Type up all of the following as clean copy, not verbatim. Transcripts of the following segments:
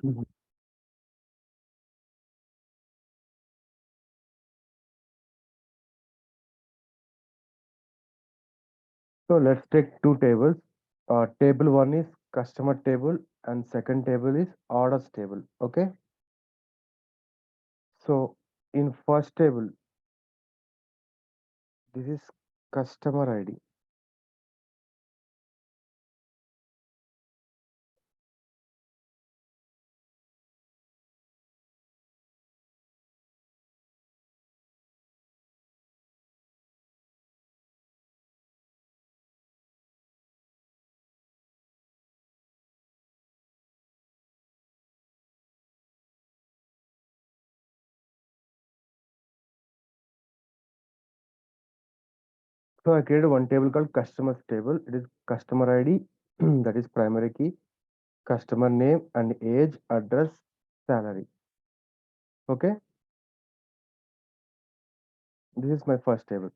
Mhm. So let's take two tables. Table one is customer table and second table is orders table. Okay. So in first table, this is customer ID. So I created one table called customers table. It is customer ID, that is primary key, customer name and age, address, salary. Okay, this is my first table.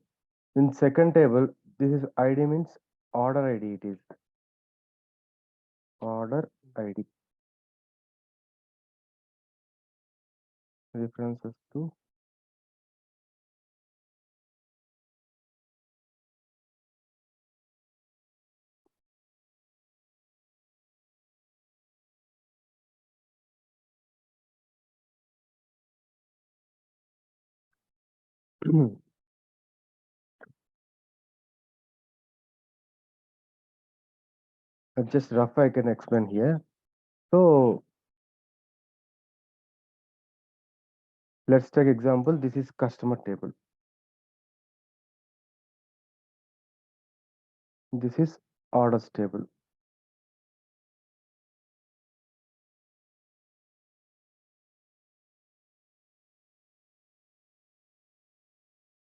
In second table, this is ID means order ID. It is order ID references to. Just rough I can explain here. So let's take example. This is customer table. This is orders table.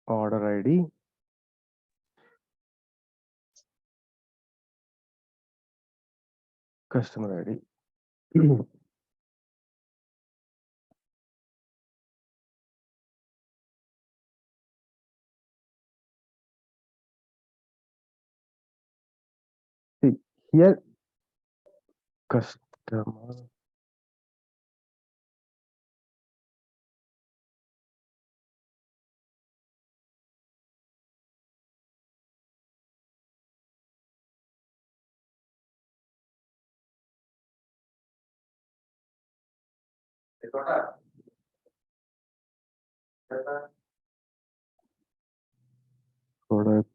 Order ID, customer ID. See here, customer. Product.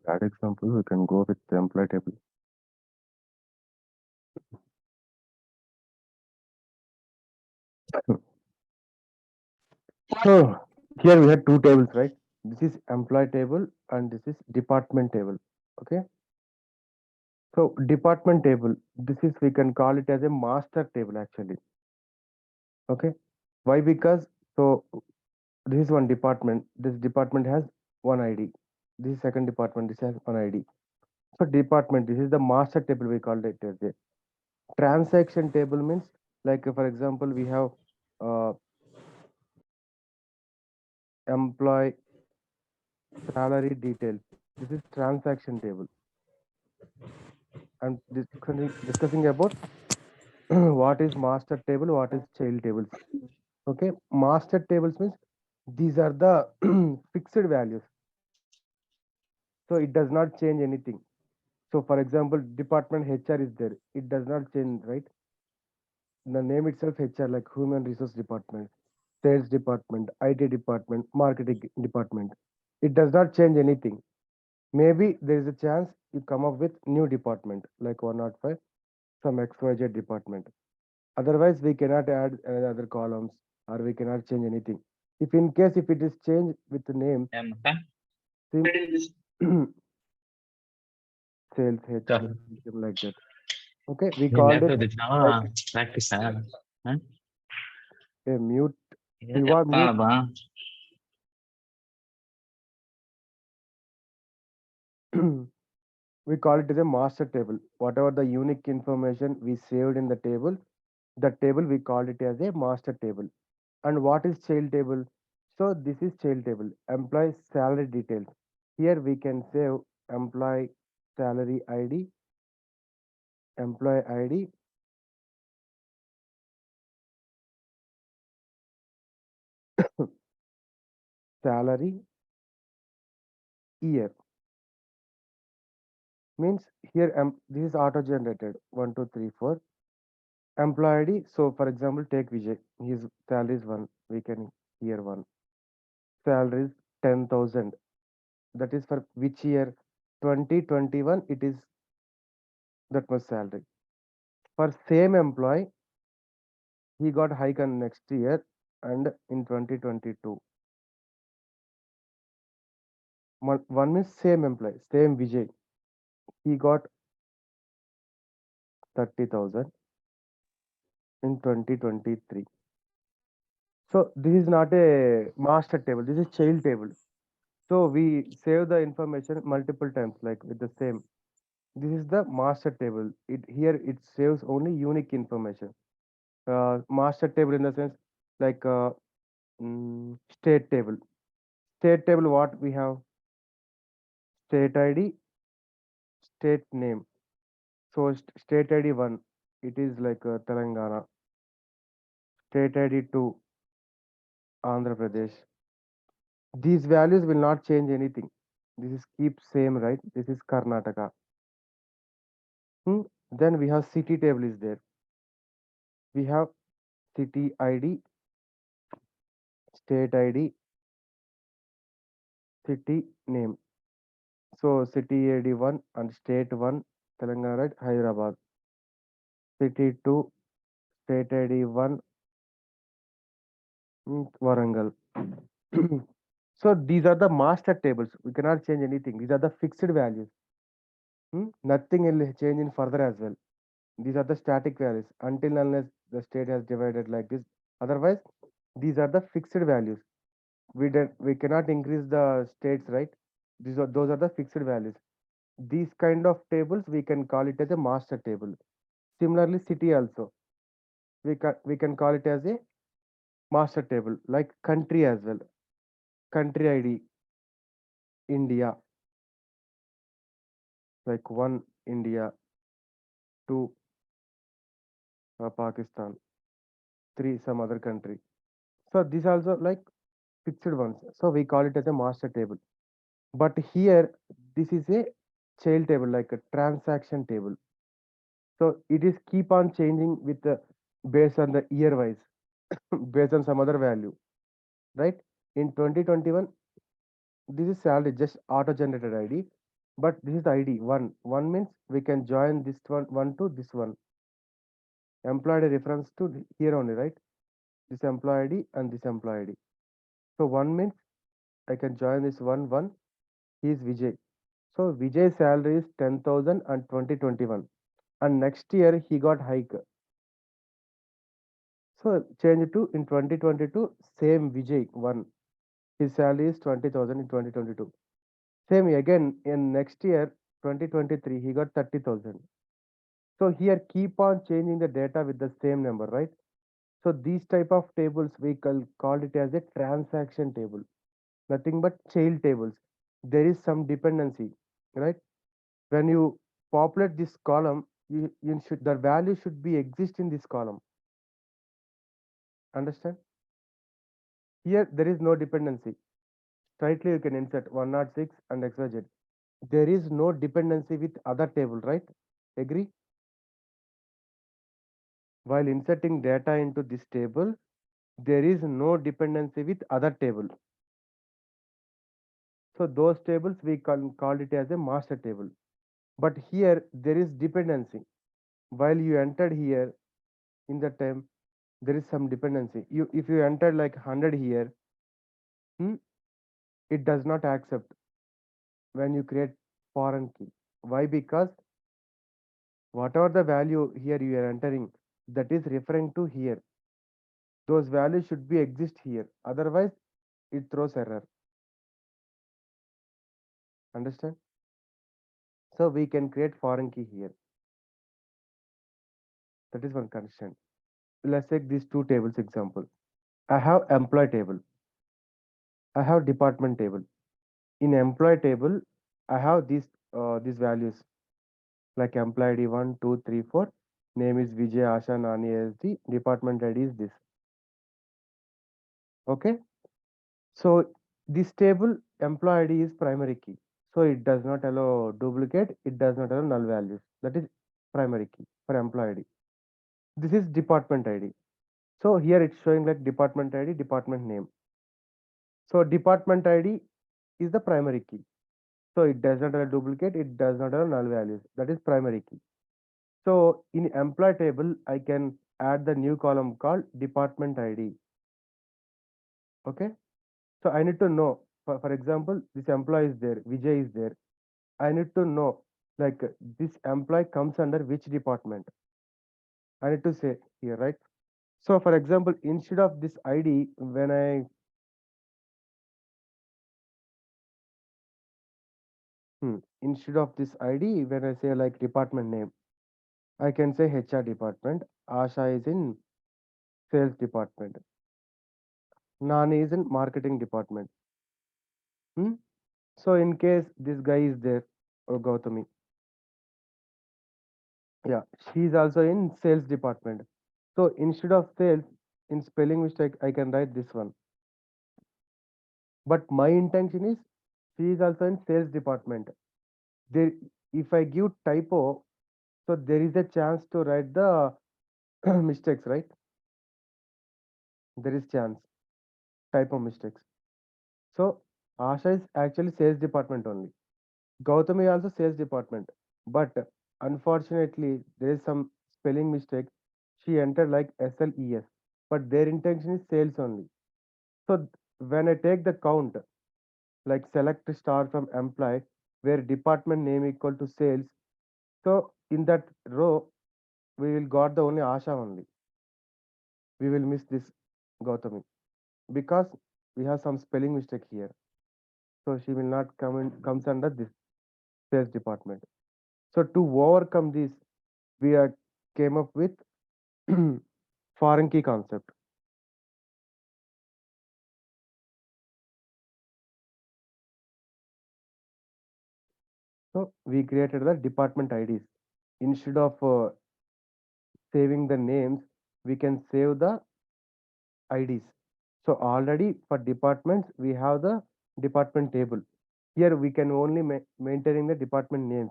Bad example. We can go with the employee table. So here we have two tables, right? This is employee table and this is department table. Okay. So department table, this is we can call it as a master table actually. Okay. Why? Because so this is one department. This department has one ID. This is second department. This has one ID. So department, this is the master table. We called it as a transaction table means like for example we have uh, employee salary details. This is transaction table. And discussing about what is master table, what is child tables. Okay, master tables means these are the fixed values, so it does not change anything. So for example, department HR is there, it does not change, right? The name itself HR, like human resource department, sales department, IT department, marketing department, it does not change anything. Maybe there is a chance you come up with new department like 105, some XYZ department. Otherwise, we cannot add other columns or we cannot change anything. If in case if it is changed with the name, sim- sales HR, something like that. Okay, we called it like practice a mute. ఏదో You are mute. చెప్పాలబ్బా we call it as a master table. Whatever the unique information we saved in the table, that table we call it as a master table. And what is child table? So this is child table. Employee salary details. Here we can save employee salary ID, employee ID, salary year. Means here this is auto generated 1 2 3 4 employee ID. So for example, take Vijay. His salary is one. We can here one. Salary is 10,000. That is for which year? 2021. It is that much salary. For same employee, he got hike on next year and in 2022. One means same employee, same Vijay. He got 30,000 in 2023. So this is not a master table. This is child table. So we save the information multiple times, like with the same. This is the master table. It here it saves only unique information. Master table in the sense like state table. State table, what we have? State ID, state name. So state ID one, it is like Telangana. State ID two, Andhra Pradesh. These values will not change anything. This is keep same, right? This is Karnataka. Then we have city table is there. We have city ID, state ID, city name. So city ID one and state one, Telangana, right? Hyderabad. City two, state ID one, Warangal. So these are the master tables. We cannot change anything. These are the fixed values. Nothing will change in further as well. These are the static values until unless the state has divided like this. Otherwise, these are the fixed values. We cannot increase the states, right? Those are the fixed values. These kind of tables we can call it as a master table. Similarly, city also we can call it as a master table, like country as well. Country ID India, like one India, two Pakistan, three some other country. So these also like fixed ones. So we call it as a master table. But here this is a child table, like a transaction table. So it is keep on changing with the based on the year wise, based on some other value, right? In 2021, this is salary just auto generated ID, but this is the ID one. One means we can join this one to this one. Employee reference to here only, right? This employee ID and this employee ID. So one means I can join this one. He is Vijay. So Vijay's salary is 10,000 and 2021. And next year he got hike. So change it to in 2022, same Vijay one. His salary is 20,000 in 2022. Same again in next year, 2023, he got 30,000. So here keep on changing the data with the same number, right? So these type of tables we call it as a transaction table. Nothing but child tables. There is some dependency, right? When you populate this column, you should the value should be exist in this column. Understand? Here there is no dependency. Straightly you can insert 106 and XYZ. There is no dependency with other table, right? Agree? While inserting data into this table, there is no dependency with other table. So those tables we call it as a master table. But here there is dependency. While you entered here in the time, there is some dependency. If you entered like 100 here, hmm, it does not accept when you create foreign key. Why? Because whatever the value here you are entering, that is referring to here. Those values should be exist here. Otherwise, it throws error. Understand? So we can create foreign key here. That is one condition. Let's take these two tables example. I have employee table. I have department table. In employee table, I have these values like employee ID 1, 2, 3, 4. Name is Vijay, Asha, Nani as the department ID is this. Okay. So this table employee ID is primary key. So it does not allow duplicate. It does not allow null values. That is primary key for employee ID. This is department ID. So here it's showing like department ID, department name. So department ID is the primary key. So it does not have a duplicate, it does not have null values. That is primary key. So in employee table, I can add the new column called department ID. Okay. So I need to know, for example, this employee is there, Vijay is there. I need to know like this employee comes under which department. I need to say here, right? So for example, instead of this ID, instead of this ID, when I say like department name, I can say HR department. Asha is in sales department. Nani is in marketing department. Hmm? So in case this guy is there, or Gautami, yeah, she is also in sales department. So instead of sales, in spelling mistake, I can write this one. But my intention is she is also in sales department. There, if I give typo, so there is a chance to write the mistakes, right? There is chance typo mistakes. So Asha is actually sales department only. Gautami also sales department, but unfortunately there is some spelling mistake. She entered like SLES, but their intention is sales only. So when I take the count, like select star from employee, where department name equal to sales. So in that row, we will got the only Asha only. We will miss this Gautami because we have some spelling mistake here. So she will not comes under this sales department. So to overcome this, we are came up with foreign key concept. So we created the department IDs. Instead of saving the names, we can save the IDs. So already for departments, we have the department table. Here we can only maintaining the department names.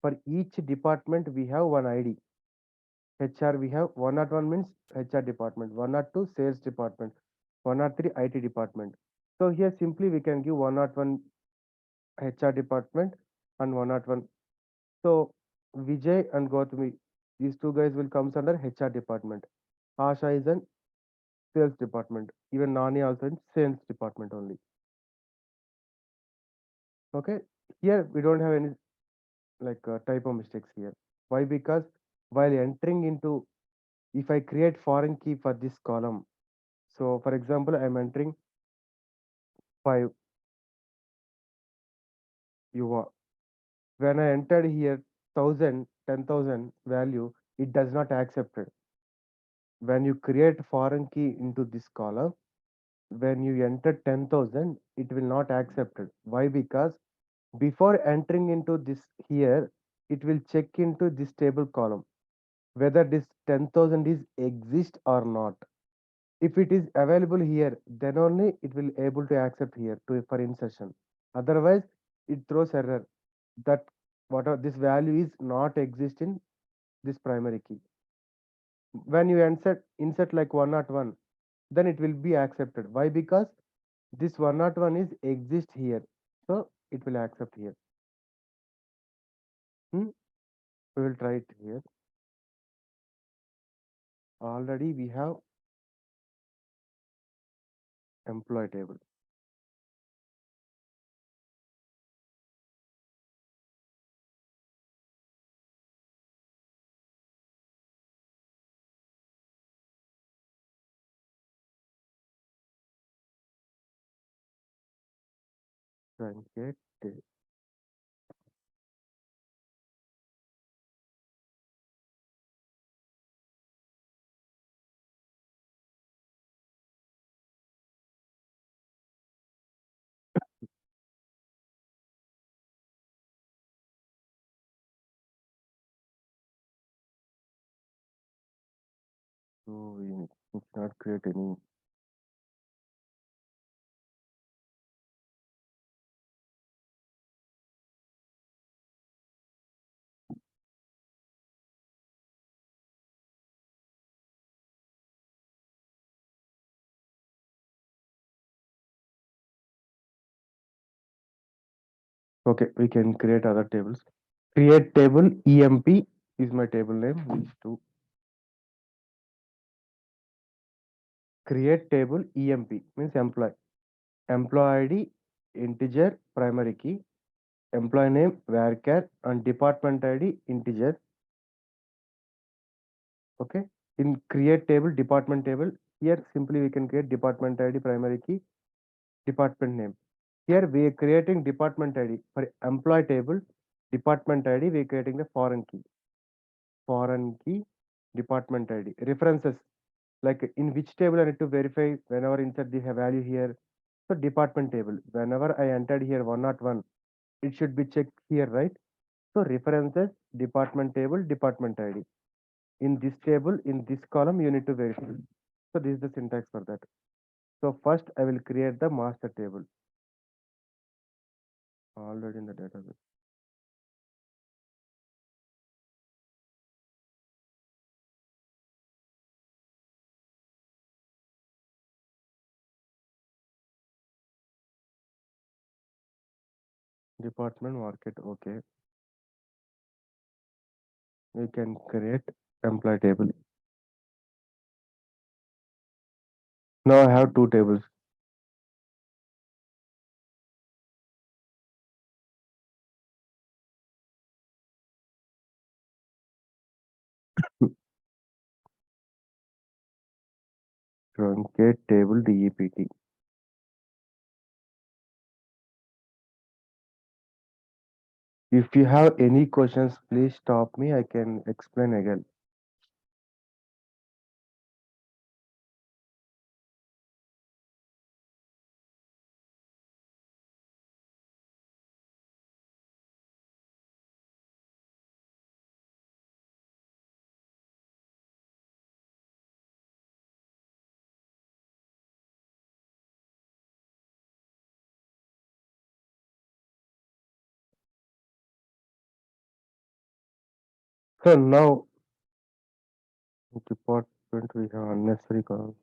For each department, we have one ID. HR we have 101 means HR department, 102 sales department, 103 IT department. So here simply we can give 101 HR department and 101. So Vijay and Gautami, these two guys will comes under HR department. Asha is in sales department. Even Nani also in sales department only. Okay. Here we don't have any like typo mistakes here. Why? Because while entering into, if I create foreign key for this column, so for example, I'm entering 5 UA. When I entered here 1000, 10,000 value, it does not accept it. When you create foreign key into this column, when you enter 10,000, it will not accept it. Why? Because before entering into this here, it will check into this table column whether this 10,000 is exist or not. If it is available here, then only it will able to accept here to for insertion. Otherwise, it throws error that whatever this value is not exist in this primary key. When you insert like 101, then it will be accepted. Why? Because this 101 is exist here, so it will accept here. Hmm? We will try it here. Already we have employee table. Truncate So we cannot create any. Okay, we can create other tables. Create table EMP is my table name. These two. Create table EMP means employee. Employee ID integer primary key. Employee name varchar and department ID integer. Okay. In create table department table, here simply we can create department ID primary key, department name. Here we are creating department ID for employee table. Department ID we are creating the foreign key department ID references, like in which table I need to verify whenever insert the value here. So department table, whenever I entered here 101, it should be checked here, right? So references, department table, department ID. In this table, in this column, you need to verify. So this is the syntax for that. So first I will create the master table already in the database. Department market, okay. We can create employee table. Now I have two tables. Truncate table DEPT. If you have any questions, please stop me. I can explain again. So now department we have unnecessary column.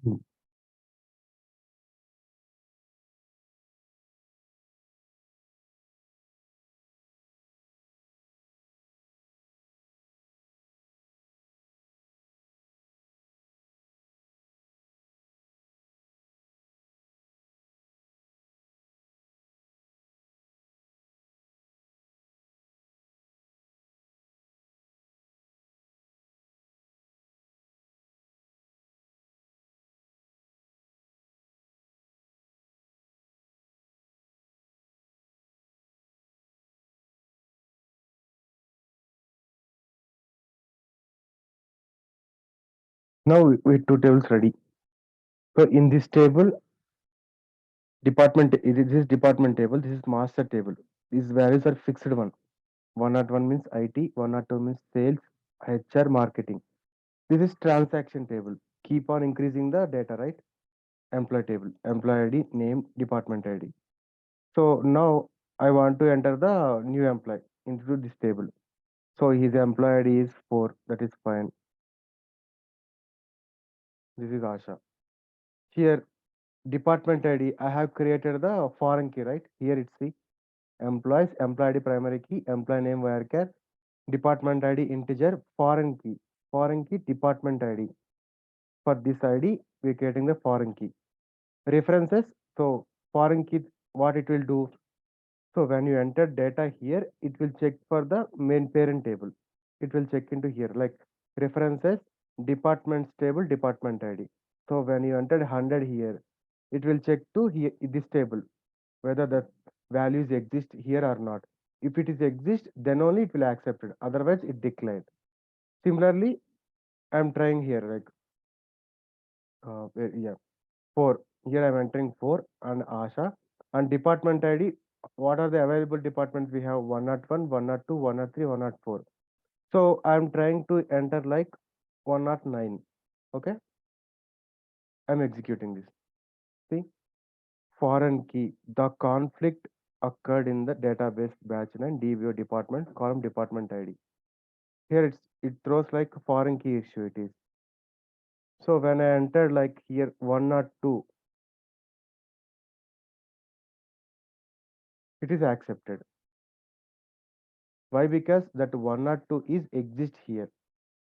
Hmm. Now with two tables ready. So in this table, department it is this department table. This is master table. These values are fixed one. 101 means IT. 102 means sales, HR, marketing. This is transaction table. Keep on increasing the data, right? Employee table, employee ID, name, department ID. So now I want to enter the new employee into this table. So his employee ID is 4. That is fine. This is Asha. Here department ID, I have created the foreign key, right? Here it's the employees, employee ID primary key, employee name varchar, department ID integer, foreign key department ID. For this ID, we're creating the foreign key. References, so foreign key, what it will do? So when you enter data here, it will check for the main parent table. It will check into here like references, departments table, department ID. So when you entered 100 here, it will check to here this table whether the values exist here or not. If it is exist, then only it will accept it. Otherwise, it declined. Similarly, I'm trying here like yeah 4. Here I'm entering 4 and Asha and department ID. What are the available departments we have? 101, 102, 103, 104. So I'm trying to enter like 109. Okay, I'm executing this. See, foreign key. The conflict occurred in the database batch name DBO department column department ID. Here it throws like foreign key issue it is. So when I entered like here 102, it is accepted. Why? Because that 102 is exist here.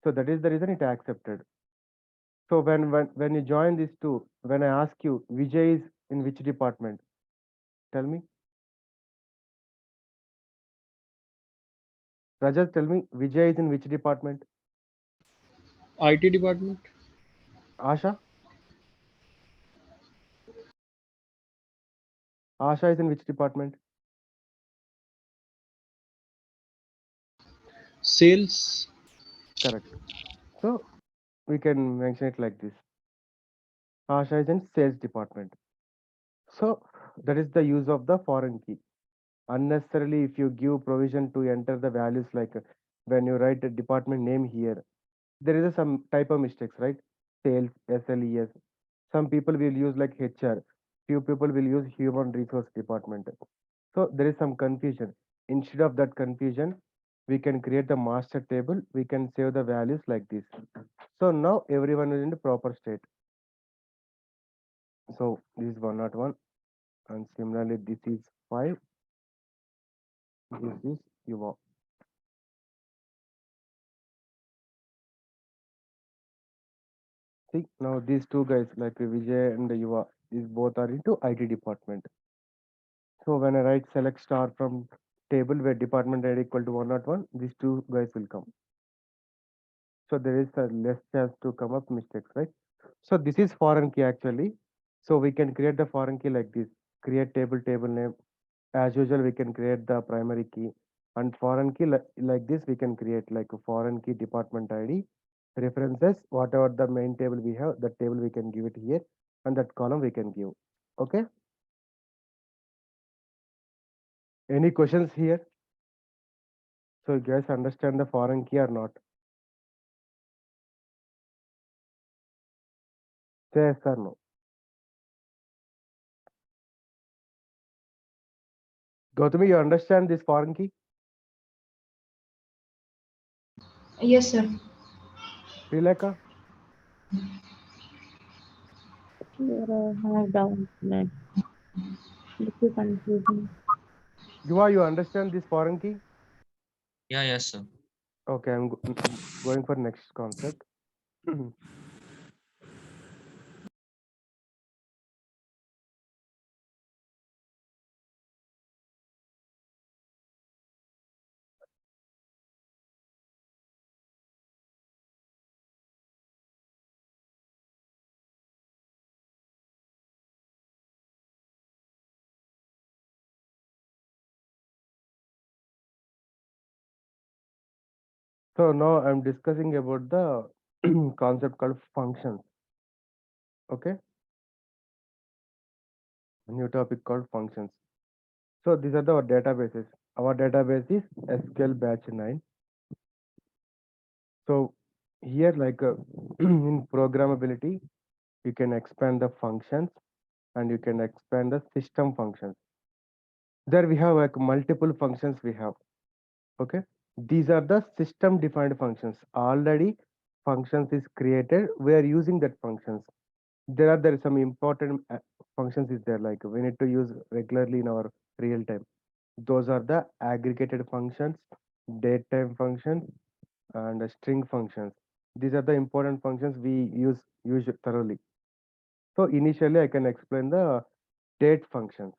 So that is the reason it accepted. So when you join these two, when I ask you Vijay is in which department, tell me. Rajat, tell me Vijay is in which department? IT department. Asha, Asha is in which department? Sales. Correct. So we can mention it like this. Asha is in sales department. So that is the use of the foreign key. Unnecessarily, if you give provision to enter the values like when you write a department name here, there is a some type of mistakes, right? Sales, SLES. Some people will use like HR. Few people will use human resource department. So there is some confusion. Instead of that confusion, we can create the master table. We can save the values like this. So now everyone is in the proper state. So this is 101, and similarly this is 5. This is Yuva. See now these two guys like Vijay and Yuva, these both are into IT department. So when I write select star from table where department ID equal to 101, these two guys will come. So there is a less chance to come up mistakes, right? So this is foreign key actually. So we can create the foreign key like this. Create table name. As usual, we can create the primary key. And foreign key like this, we can create like a foreign key department ID, references, whatever the main table we have, that table we can give it here, and that column we can give. Okay. Any questions here? So you guys understand the foreign key or not? Say yes or no. Gautami, you understand this foreign key? Yes, sir. Srileka? There are have down like little confusing. You understand this foreign key? Yeah, yes, sir. Okay, going for next concept. So now I'm discussing about the concept called functions. Okay, a new topic called functions. So these are the databases. Our database is SQL batch 9. So here, like in programmability, you can expand the functions and you can expand the system functions. There we have like multiple functions we have. Okay, these are the system defined functions. Already functions is created. We are using that functions. There is some important functions is there like we need to use regularly in our real time. Those are the aggregated functions, date time functions, and string functions. These are the important functions we use thoroughly. So initially I can explain the date functions.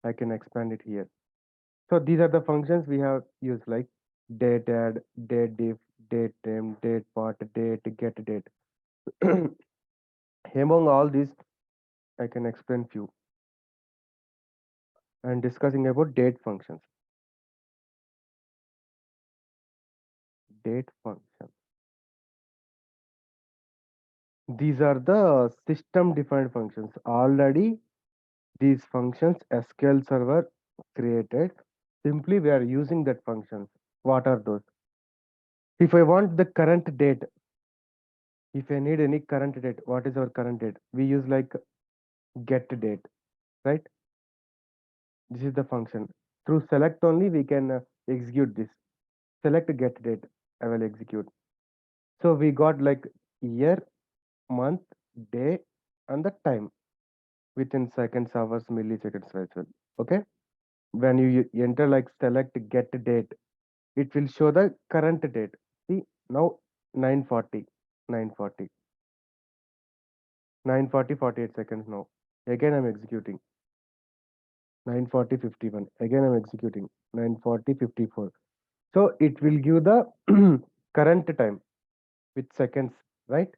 I can expand it here. So these are the functions we have used like date add, date diff, date time, date part, date get date. Among all these, I can explain few and discussing about date functions. Date function. These are the system defined functions. Already these functions SQL server created. Simply we are using that functions. What are those? If I want the current date, if I need any current date, what is our current date? We use like get date, right? This is the function. Through select only we can execute this. Select get date, I will execute. So we got like year, month, day, and the time within seconds, hours, milliseconds as well. Okay. When you enter like select get date, it will show the current date. See now 9:40, 9:40, 9:40, 48 seconds now. Again I'm executing 9:40, 51. Again I'm executing 9:40, 54. So it will give the current time with seconds, right?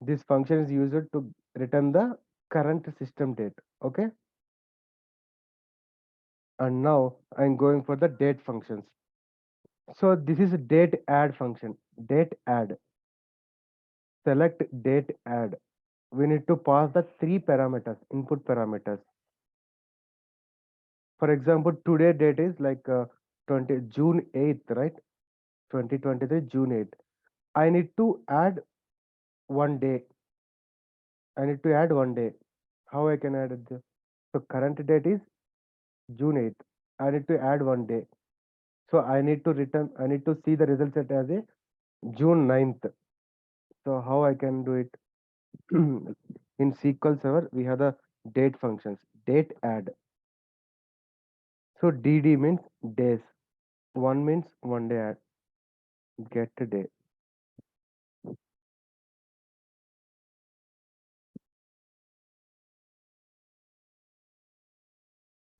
This function is used to return the current system date. Okay. And now I'm going for the date functions. So this is a date add function. Date add. Select date add. We need to pass the three parameters, input parameters. For example, today date is like 20 June 8th, right? 2023 June 8th. I need to add one day. I need to add one day. How I can add it? So current date is June 8th. I need to add one day. So I need to see the result set as a June 9th. So how I can do it? In SQL Server, we have the date functions. Date add. So DD means days. One means one day add. Get day.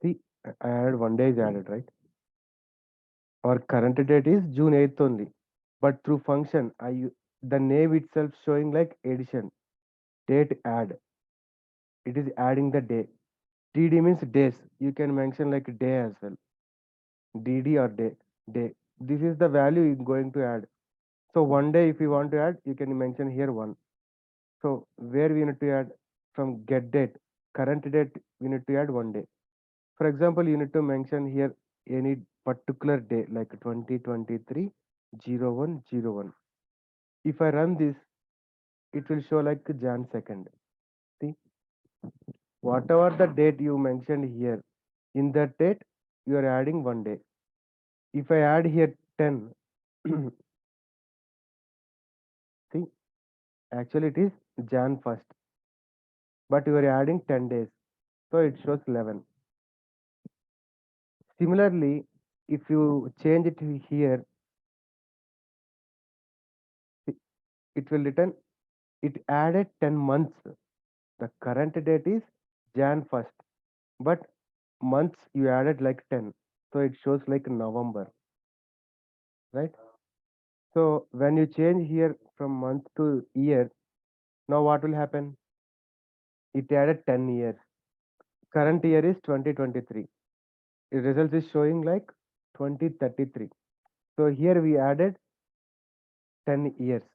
See, I added one day is added, right? Our current date is June 8th only. But through function, the name itself showing like addition. Date add. It is adding the day. DD means days. You can mention like day as well. DD or day. Day. This is the value you're going to add. So one day, if you want to add, you can mention here one. So where we need to add from get date, current date, we need to add one day. For example, you need to mention here any particular day like 2023 0101. If I run this, it will show like Jan 2nd. See, whatever the date you mentioned here, in that date, you are adding one day. If I add here 10, see, actually it is Jan 1st. but you are adding 10 days, so it shows 11. Similarly, if you change it here, it will return it added 10 months. The current date is Jan 1st, but months you added like 10, so it shows like November, right? So when you change here from month to year, now what will happen? It added 10 years. Current year is 2023. The result is showing like 2033. So here we added 10 years.